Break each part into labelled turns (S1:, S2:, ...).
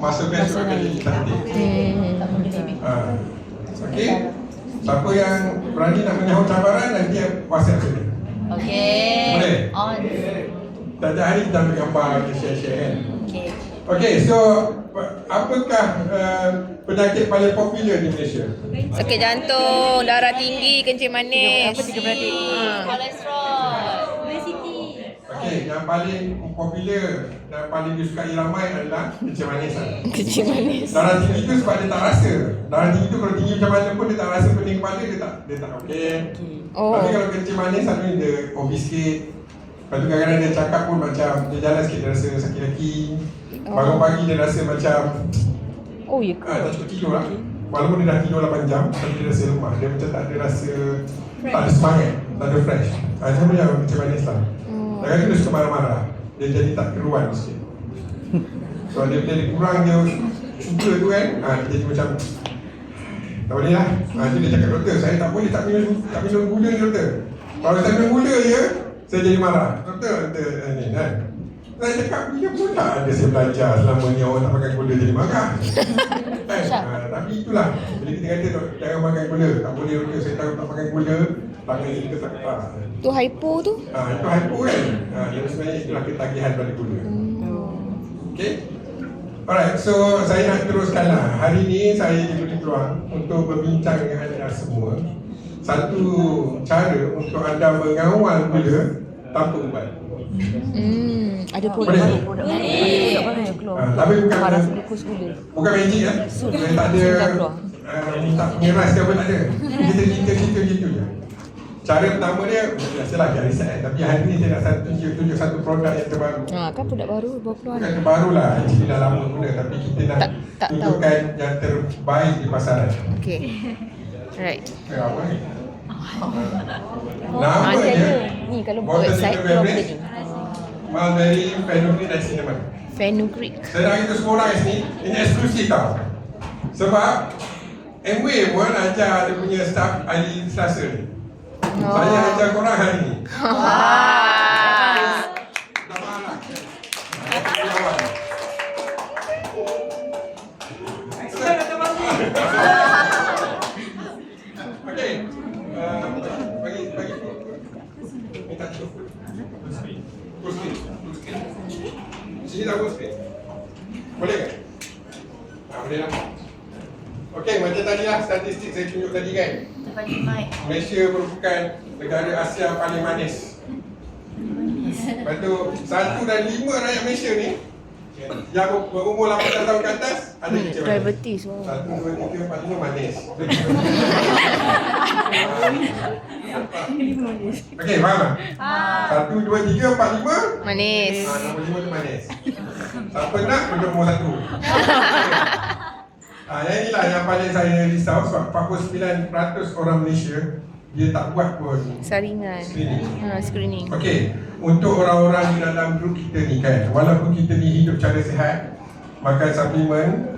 S1: masa best akan jadi cantik. Okey. Siapa yang berani nak menyahut cabaran, nanti WhatsApp saya.
S2: Okey.
S1: Boleh?
S2: On.
S1: Setiap hari kita ambil gambar, kita share-share kan.
S2: Okey.
S1: Okey, so apakah penyakit paling popular di Malaysia?
S3: Sakit jantung, darah tinggi, kencing manis.
S2: Apa 3 beradik? Kolesterol. Obesity.
S1: Okey, yang paling popular dan paling disukai ramai adalah kencing manis.
S3: Kencing manis.
S1: Darah tinggi tu sebab dia tak rasa. Darah tinggi tu kalau tinggi macam mana pun dia tak rasa pening kepala, dia tak okey.
S3: Oh.
S1: Tapi kalau kencing manis selalunya dia obes sikit. Lepas tu kadang-kadang dia cakap pun macam dia jalan sikit dia rasa sakit kaki. Bangun pagi dia rasa macam
S3: Oh ya ke?
S1: tak cukup tidur lah. Walaupun dia dah tidur 8 jam, tapi dia rasa lemah. Dia macam tak ada rasa, tak ada semangat, tak ada fresh. Macam mana yang kencing manis lah. Kadang-kadang dia suka marah-marah. Dia jadi tak keruan sikit. So dia bila dia kurang dia sugar tu kan, dia jadi macam tak boleh lah. Jadi dia cakap, doktor saya tak boleh tak minum gula ni doktor. Kalau saya minum gula je, saya jadi marah. Doktor ni kan. Saya cakap, bila pula ada saya belajar selama ni orang tak makan gula jadi marah. Tapi itulah, bila kita kata jangan makan gula, tak boleh doktor saya tahu tak makan gula, tangan kita tak ketak.
S3: Tu hypo tu?
S1: Itu hypo kan. Yang sebenarnya itulah ketagihan pada gula. Okay. Alright, so saya nak teruskan lah. Hari ni saya diberi peluang untuk berbincang dengan anda semua. Satu cara untuk anda mengawal gula tanpa ubat.
S3: Ada
S1: Boleh?
S3: produk baru yang keluar.
S1: Tapi bukan
S3: Paras glucos gula.
S1: bukan magic kan? Dia tak ada minta pengeras ke apa, tak ada. Kita gitu je. Cara pertama dia, biasalah dia riset, tapi hari ni saya nak tunjuk satu produk yang terbaru.
S3: Kan produk baru baru keluar.
S1: Bukan terbaru lah, actually dah lama guna, tapi kita nak
S3: Tak
S1: tunjukkan yang terbaik di pasaran.
S3: Okey. Alright.
S1: Apa ni?
S3: Ada
S1: Namanya
S3: ni kalau buat website keluar benda ni.
S1: Mulberry Fenugreek dan Cinnamon.
S3: Fenugreek.
S1: Saya nak kita semua orang kat sini, ini eksklusif tau. Sebab Amway pun ajar dia punya staff hari Selasa ni. Saya ajar korang hari ni. Dah marah. Okey. Bagi minta cukup. Full screen. Sini dah full screen. Boleh ke? Boleh lah. Okey, macam tadi lah statistik saya tunjuk tadi kan. Malaysia merupakan negara Asia paling manis. Lepas tu 1 dan 5 rakyat Malaysia ni yang berumur 18 tahun ke atas ada kencing manis.
S3: Diabetes.
S1: 1, 2, 3, 4, 5 manis. Okey, faham tak? 1, 2, 3, 4, 5
S3: Manis.
S1: nombor 5 tu manis. Siapa nak tunjuk nombor 1. Yang inilah yang paling saya risau sebab 49% orang Malaysia dia tak buat pun
S3: Saringan. Screening.
S1: Okey, untuk orang-orang di dalam grup kita ni kan, walaupun kita ni hidup cara sihat, makan suplemen,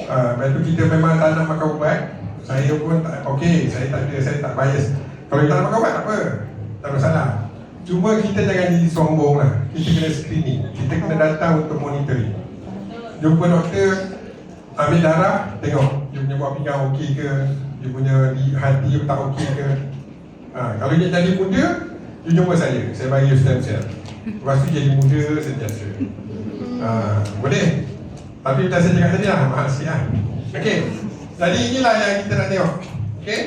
S1: lepas tu kita memang tak nak makan ubat. Saya pun tak, saya tak bias. Kalau kita nak makan ubat tak apa, tak masalah. Cuma kita jangan jadi sombong lah. Kita kena screening, kita kena datang untuk monitoring. Jumpa doktor, ambil darah, tengok dia punya buah pinggang okey ke, dia punya hati tak okey ke. Kalau dia jadi muda, dia jumpa saya bagi stem cell. Lepas tu jadi muda sentiasa. Boleh? Tapi macam saya cakap tadi lah, mahal sikit lah. Okey, jadi inilah yang kita nak tengok. Okey,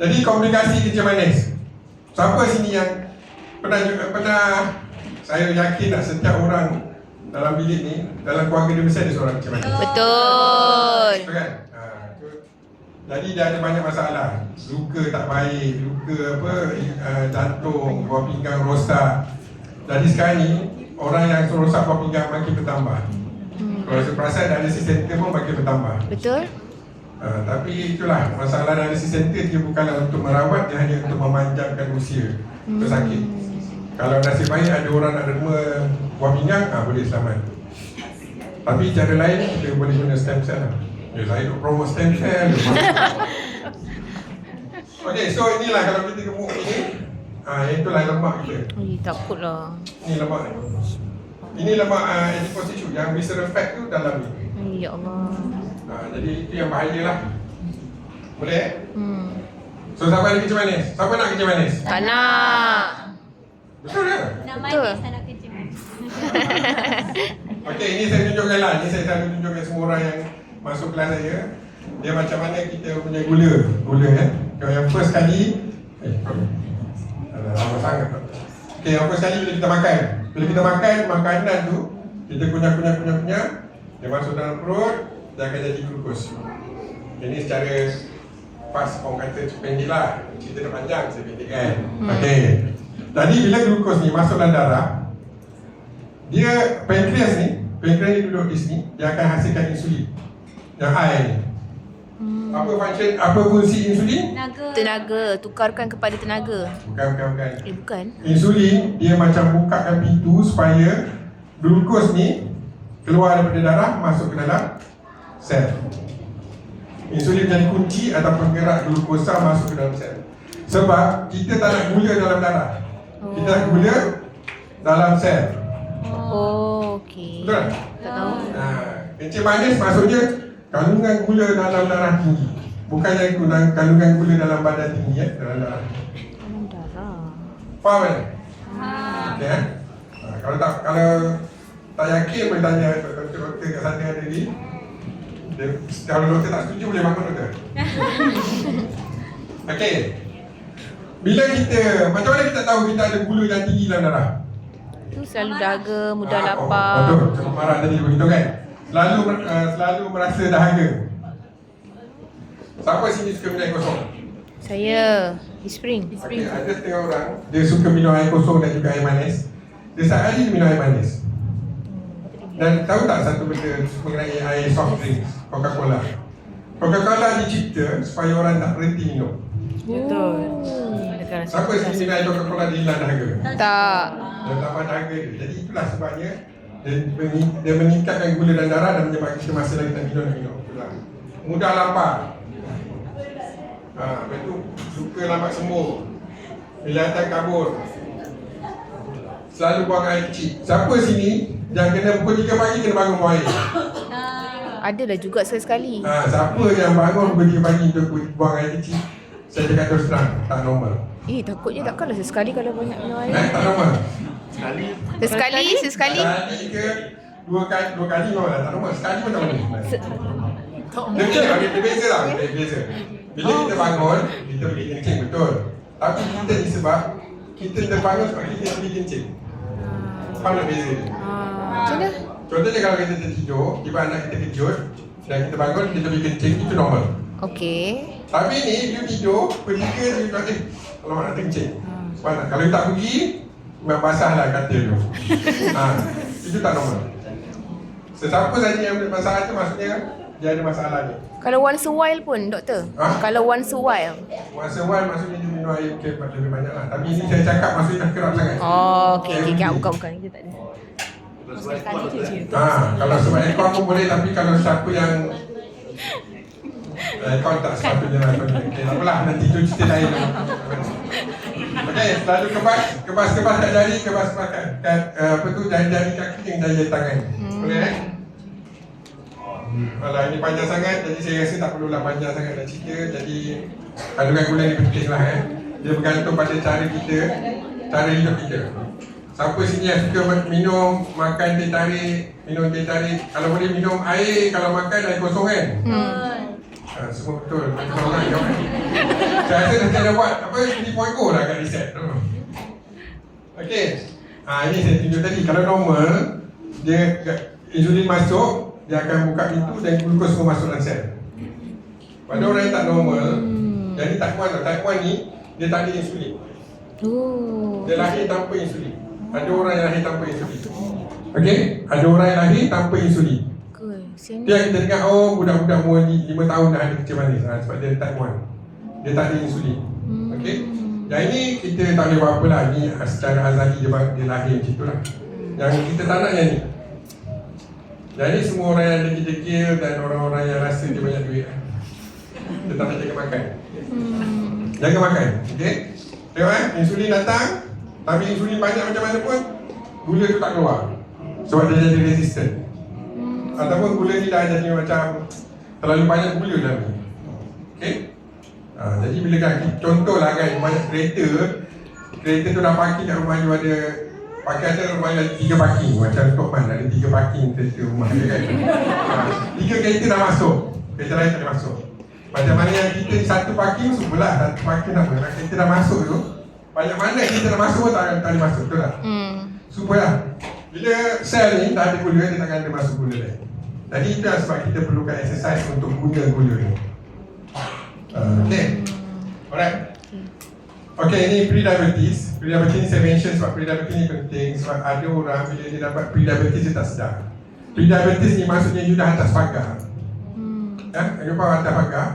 S1: jadi komplikasi kencing manis. Siapa sini yang pernah saya yakin lah setiap orang dalam bilik ni, dalam keluarga dia mesti ada seorang kencing manis.
S3: Betul.
S1: Betul kan? Jadi dia ada banyak masalah. Luka tak baik, luka jantung, buah pinggang rosak. Jadi sekarang ni orang yang rosak buah pinggang makin bertambah. Kalau saya perasan dialysis center pun makin bertambah.
S3: Betul.
S1: Tapi itulah masalah dialysis center dia bukanlah untuk merawat, dia hanya untuk memanjangkan usia pesakit. Kalau nasib baik ada orang nak derma buah pinggang, boleh selamat. Tapi cara lain kita boleh guna stem cell lah. Saya nak promote stem cell. Okey, so inilah kalau kita gemuk ni, itulah lemak kita.
S3: Takutlah.
S1: Ni lemak ni. Ini lemak adipose tissue. Yang visceral fat tu dalam ni.
S3: Ya Allah.
S1: Jadi itu yang bahaya lah. Boleh? So siapa ada kencing manis? Siapa nak kencing manis?
S3: Tak nak.
S1: Betul ke?
S2: Nak
S3: Betul.
S2: manis, tak nak kencing manis.
S1: Okey, ini saya tunjukkan lah. Ini saya selalu tunjukkan semua orang yang masuk kelas saya. Dia macam mana kita punya gula. Gula kan. Kalau yang first kali lama sangat. Okey, yang first kali bila kita makan. Bila kita makan, makanan tu kita kunyah. Dia masuk dalam perut, dia akan jadi glukos. Ini secara pas orang kata pendek lah. Cerita dia panjang, saya pendekkan. Okey. Jadi bila glukos ni masuk dalam darah, dia pankreas ni duduk di sini, dia akan hasilkan insulin yang air ni. Apa fungsi insulin?
S3: Tenaga, tukarkan kepada tenaga.
S1: Bukan.
S3: Bukan.
S1: Insulin dia macam bukakan pintu supaya glukos ni keluar daripada darah masuk ke dalam sel. Insulin jadi kunci atau penggerak glukosa masuk ke dalam sel. Sebab kita tak nak gula dalam darah. Kita nak gula dalam sel.
S3: Oh, okey.
S1: Betul?
S3: Tak tahu.
S1: Kencing manis maksudnya kandungan gula dalam darah tinggi. Bukannya kandungan gula dalam badan tinggi dalam darah.
S3: Dalam darah.
S1: Faham kan? Okey kan? Kalau tak yakin boleh tanya doktor kat sana ada ni. Kalau doktor tak setuju boleh bangun doktor. Okey. Bila kita, macam mana kita tahu kita ada gula yang tinggi dalam darah?
S3: Tu selalu dahaga, mudah
S1: Betul,
S3: lapar.
S1: macam marah tadi begitu kan? Selalu merasa dahaga. Siapa sini suka minum air kosong?
S3: Saya di spring.
S1: Okay, ada setengah orang dia suka minum air kosong dan juga air manis. Dia sehari dia minum air manis. Dan tahu tak satu benda mengenai air soft drinks, Coca-Cola? Coca-Cola dicipta supaya orang tak berhenti minum.
S3: Betul.
S1: Siapa sini minum air Coca-Cola dia hilang dahaga?
S3: Tak.
S1: Dia tambah dahaga dia. Jadi itulah sebabnya dia meningkatkan gula dalam darah dan menyebabkan kita masa lagi nak minum. Mudah lapar. Lepas tu suka lambat sembuh. Bila datang kabur. Selalu buang air kecil. Siapa sini yang kena pukul 3 pagi kena bangun buang air?
S3: Adalah juga sekali.
S1: Siapa yang bangun pukul 3 pagi untuk buang air kecil? Saya cakap terus terang, tak normal.
S3: Takutnya takkanlah sesekali kalau banyak minum air.
S1: Tak normal.
S3: Sesekali.
S1: Sekali ke dua kali memang tak normal. Sekali pun tak boleh. Dia beza lah. Beza. Bila kita bangun, kita pergi kencing, betul. Tapi kita ni sebab kita terbangun sebab kita pergi kencing. Faham tak beza dia?
S3: Macam mana?
S1: Contohnya kalau kita tertidur, tiba anak kita kejut dan kita bangun, kita pergi kencing, itu normal.
S3: Okey.
S1: Tapi ni, dia tidur, bertiga, dia kata, kalau nak kencing. Sebab nak, kalau dia tak pergi, memang basah lah katil tu. Itu tak normal. Sesiapa saja yang ada masalah tu, maksudnya dia ada masalah ni.
S3: Kalau once a while pun, doktor? Kalau once a while?
S1: Once a while maksudnya dia minum air lebih banyak lah. Tapi ini saya cakap maksudnya dah kerap sangat.
S3: Okey. Bukan. Kita tak ada.
S1: Kalau sebab aircon pun boleh, tapi kalau siapa yang aircon tak sepatutnya lah. Okay, tak apalah, nanti tu cerita lain. Okey, selalu kebas kat jari, kebas kat apa tu, jari-jari kaki dengan jari tangan. Boleh Alah, ini panjang sangat, jadi saya rasa tak perlulah panjang sangat nak cerita. Jadi kandungan gula ni penting lah Dia bergantung pada cara kita, cara hidup kita. Siapa sini yang suka minum, makan teh tarik, minum teh tarik, kalau boleh minum air, kalau makan air kosong kan? Semua betul, betul orang kan? Saya rasa dah ada buat apa, 3.0 lah kat riset. Okey, ini saya tunjuk tadi, kalau normal, dia insulin masuk, dia akan buka pintu dan glukos semua masuk dalam sel. Pada orang yang tak normal, yang ni type 1 type 1 ni, dia tak ada insulin. Dia lahir tanpa insulin. Ada orang yang lahir tanpa insulin. Okey, ada orang yang lahir tanpa insulin. Dia kita dengar, budak-budak umur 5 tahun dah ada kencing manis sebab dia type 1. Dia tak ada insulin. Okey. Yang ini kita tak boleh buat apa lah. Ni secara azali dia lahir macam tu lah. Yang kita tak nak yang ni. Yang ni semua orang yang degil-degil dan orang-orang yang rasa dia banyak duit. Dia tak nak jaga makan. Jaga makan. Okey. Tengok insulin datang. Tapi insulin banyak macam mana pun, gula tu tak keluar. sebab dia jadi resistant. Ataupun gula ni dah jadi macam terlalu banyak gula dalam ni. Okey? Jadi bila kan, contohlah kan, banyak kereta tu dah parking kat rumah you ada rumah you ada 3 parking. Macam Tok Man ada 3 parking kereta rumah dia kan. 3 kereta dah masuk, kereta lain tak boleh masuk. Macam mana yang kita di satu parking, sebelah satu parking sama. Kalau kereta dah masuk tu, banyak mana kereta dah masuk pun tak boleh masuk, betul tak? Supaya bila sel ni tak ada gula, dia takkan ada masuk gula lain. Jadi itu yang sebab kita perlukan exercise untuk guna gula ni. Okay, alright. Okay, ini pre-diabetes. Pre-diabetes ni saya mention sebab pre-diabetes ni penting. Sebab ada orang bila dia dapat pre-diabetes dia tak sedar. Pre-diabetes ni maksudnya you dah atas pagar. You faham atas pagar?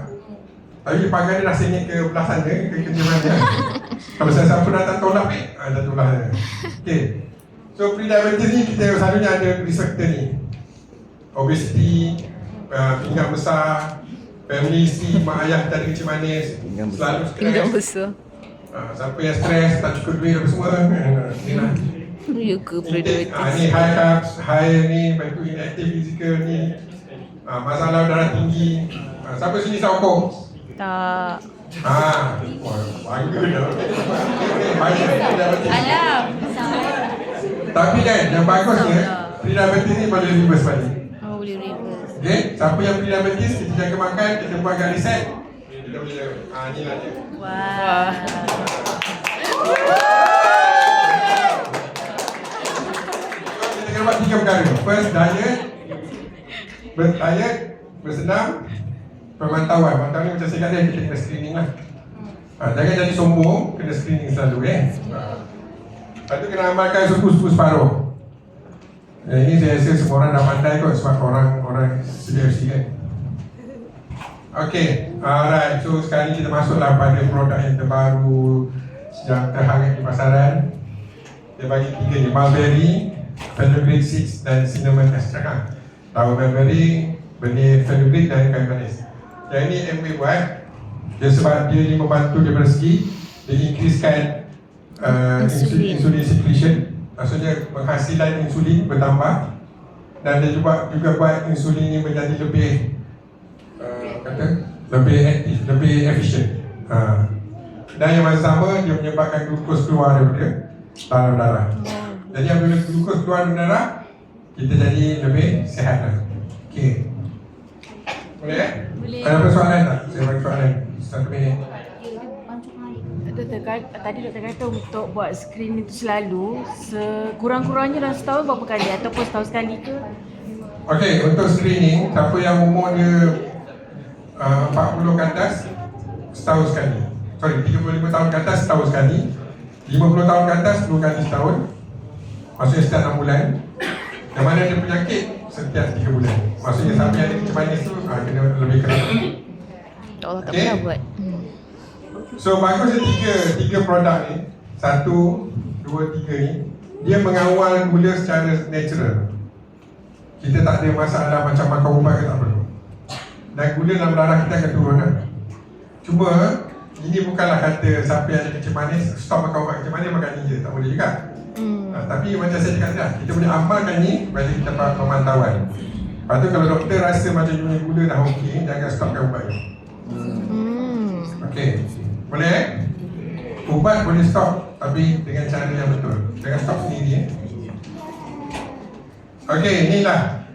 S1: Tapi pagar dia dah sengit ke belah sana, ke kerja mana. Kalau siapa datang tolak ni, dah tolak dia. Okay, so pre-diabetes ni kita selalunya ada risk factor ni. Obesity, pinggang besar, family history, mak ayah kita ada kecil manis, selalu
S3: Pinggang
S1: stres.
S3: besar.
S1: Siapa yang stres, tak cukup duit apa semua, ni lah.
S3: Ya ke
S1: Ni
S3: pre-diabetes?
S1: high carbs, high ni, lepas tu inactive physical ni, masalah darah tinggi. Siapa sini sokong?
S3: Tak.
S1: Bangga dah. Banyak.
S2: Alam.
S1: Tapi kan, yang bagusnya, pre-diabetes ni boleh reverse balik.
S3: Oh, boleh reverse.
S1: Okay, siapa yang pre-diabetes, kita jaga makan, kita buat agak reset, kita boleh jaga. Ni lah dia.
S3: Wah.
S1: Kita kena buat 3 perkara. First, diet, bersenam, pemantauan. Pemantauan ni macam saya kata, kita kena screening lah. Jangan jadi sombong, kena screening selalu Lepas tu kena amalkan suku-suku separuh. Ini saya rasa semua orang dah pandai kot sebab orang sedia kan. Okay, alright. So sekarang kita masuklah pada produk yang terbaru yang terhangat di pasaran. Dia bagi 3 ni, Mulberry, Fenugreek Seeds dan Cinnamon Extract. Tahu Mulberry, benih Fenugreek dan kayu manis. Yang ini MB buat. Dia sebab dia ni membantu daripada segi dia increasekan insulin secretion. Maksudnya penghasilan insulin bertambah. Dan dia juga buat insulin ni menjadi lebih lebih aktif, lebih efisien. Dan yang masa sama dia menyebabkan glukos keluar daripada dalam darah. Jadi apabila glukos keluar dari darah, kita jadi lebih sihat lah. Okay. Boleh?
S2: Boleh.
S1: Ada persoalan tak? Saya bagi soalan 1 minit.
S4: Tadi doktor kata untuk buat screening itu selalu sekurang-kurangnya dalam setahun berapa kali ataupun setahun sekali ke?
S1: Okey, untuk screening, siapa yang umur dia 40 ke atas, setahun sekali. Sorry, 35 tahun ke atas, setahun sekali. 50 tahun ke atas, 2 kali setahun. Maksudnya setiap 6 bulan. Yang mana ada penyakit, setiap 3 bulan. Maksudnya siapa yang ada kecil manis tu, kena lebih keras.
S3: Allah tak
S1: Okay.
S3: pernah buat.
S1: So bagusnya tiga produk ni, 1, 2, 3 ni, dia mengawal gula secara natural. Kita tak ada masalah macam makan ubat ke tak perlu. Dan gula dalam darah kita akan turun kan. Cuma ini bukanlah kata siapa yang ada kecil manis stop makan ubat kecil manis makan je, tak boleh juga. Tapi macam saya cakap dah, kita boleh amalkan ni bila kita buat pemantauan. Lepas tu kalau doktor rasa macam you punya gula dah okey, jangan stopkan ubat ni. Okey. Boleh Ubat boleh stop tapi dengan cara yang betul. Jangan stop sendiri Okey, inilah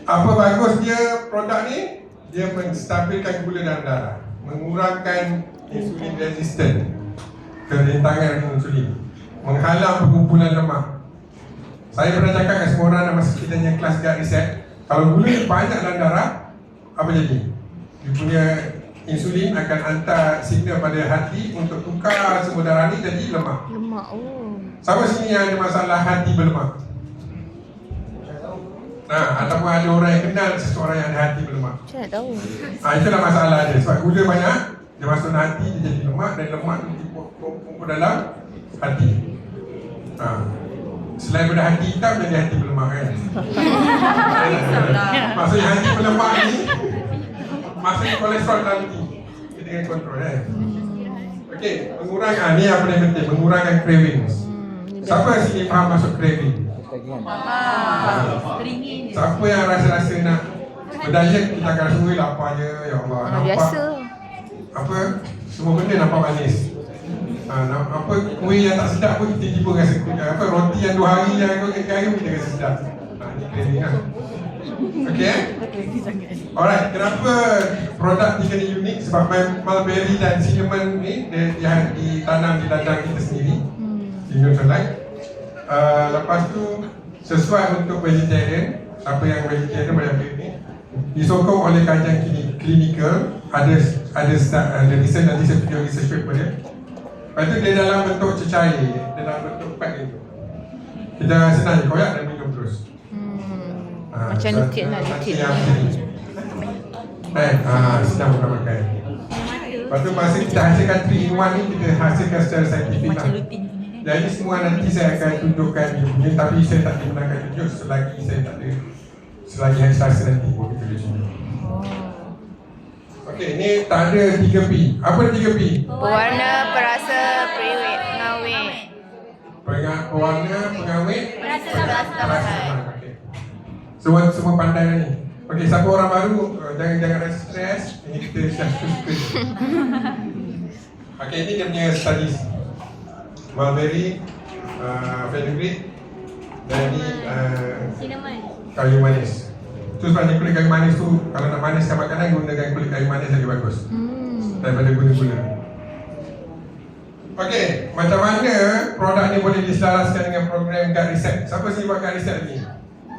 S1: apa bagus dia produk ni. Dia menstabilkan gula dalam darah, mengurangkan insulin resistant, kerentangan insulin, menghalang perkumpulan lemak. Saya pernah cakap dengan semua orang dalam masa kita punya kelas guard reset, kalau gula banyak dalam darah, apa jadi? Dia punya insulin akan hantar signal pada hati untuk tukar semua darah ni jadi lemak.
S3: Lemak, oh.
S1: Siapa sini yang ada masalah hati berlemak? Ataupun ada orang yang kenal seseorang yang ada hati berlemak.
S3: Saya nak tahu.
S1: Itulah masalah dia. Sebab gula banyak, dia masuk dalam hati, dia jadi lemak dan lemak tu dikumpul dalam hati. Selain daripada hati hitam, jadi hati berlemak kan. Maksudnya hati berlemak ni, maksudnya kolesterol dalam tinggi. Kita kena kontrol kan. Okey, mengurangkan ni apa yang penting, mengurangkan cravings. Siapa sini faham masuk craving?
S5: kan.
S4: Teringin je.
S1: Siapa yang rasa-rasa nak berdiet, kita akan rasa lapar je. Ya Allah, nampak
S3: Biasa.
S1: apa, semua benda nampak manis. Apa kuih yang tak sedap pun tiba-tiba rasa apa roti yang 2 hari yang kau gayu kita rasa sedap. Ni craving lah. Okey. Alright, kenapa produk tiga ni unik? Sebab mulberry dan cinnamon ni dia ditanam di ladang kita sendiri. Di New Zealand. Lepas tu sesuai untuk vegetarian. Siapa yang vegetarian boleh ambil ni. Disokong oleh kajian klinikal. Ada research, nanti saya tunjuk research paper dia. Lepas tu dia dalam bentuk cecair, dia dalam bentuk pack itu. Kita senang je koyak dan minum terus.
S3: Macam liquid lah, liquid.
S1: Sedang bukan makan. Lepas tu masa kita hasilkan 3-in-1 ni, kita hasilkan secara saintifik lah. Jadi semua nanti saya akan tunjukkan dia punya, tapi saya tak dibenarkan tunjuk selagi saya tak ada, selagi hari Selasa nanti boleh kita tunjuk. Okey, ni tak ada 3P. Apa 3P?
S3: Pewarna, perasa, pengawet.
S1: Pewarna, pengawet,
S3: Perasa tambahan.
S1: Okey. Semua pandai lah ni. Okey, siapa orang baru, jangan rasa stres. Ini kita suka-suka. Okey, ini dia punya studies. Mulberry, fenugreek, dan ni
S2: Cinnamon.
S1: kayu manis. Tu sebabnya kulit kayu manis tu, kalau nak maniskan makanan, gunakan kulit kayu manis lagi bagus daripada gula-gula. Okey, macam mana produk ni boleh diselaraskan dengan program Guide Reset? Siapa sini buat Guide Reset ni?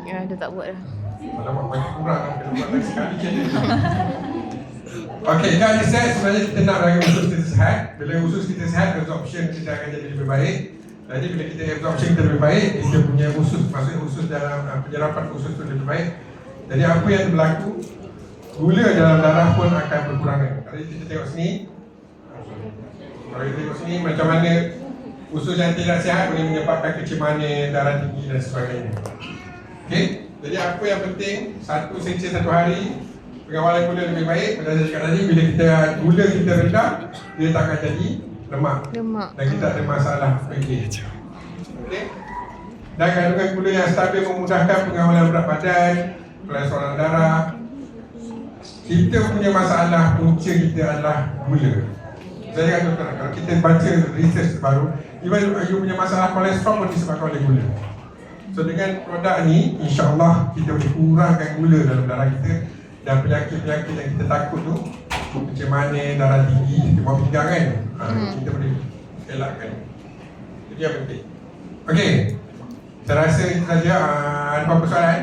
S3: Ya, dah tak buat dah.
S1: Alamak, banyak kurang lah, kena buat lagi sekali je. Okey, Guide Reset sebenarnya kita nak bagi usus kita sihat. Bila usus kita sihat, absorption kita akan jadi lebih baik. Jadi bila kita absorption kita lebih baik, kita punya usus, maksudnya usus dalam penyerapan usus tu lebih baik. Jadi apa yang berlaku, gula dalam darah pun akan berkurangan. Kalau kita tengok sini, kalau kita tengok sini macam mana usus yang tidak sihat boleh menyebabkan kecemasan, darah tinggi dan sebagainya. Okey, jadi apa yang penting, 1 sachet 1 hari, pengawalan gula lebih baik. Macam saya cakap tadi, bila gula kita rendah, dia tak akan jadi lemak. Dan kita ada masalah fikir. Okey. Dan kandungan gula yang stabil memudahkan pengawalan berat badan, kolesterol darah. Kita punya masalah punca kita adalah gula. Saya kata tuan, kalau kita baca research baru, even you punya masalah kolesterol pun disebabkan oleh gula. So dengan produk ni, insya-Allah kita boleh kurangkan gula dalam darah kita dan penyakit-penyakit yang kita takut tu, macam mana darah tinggi, demam pinggang kan, kita boleh elakkan. Itu yang penting. Okey, saya rasa itu saja. Ada apa-apa soalan?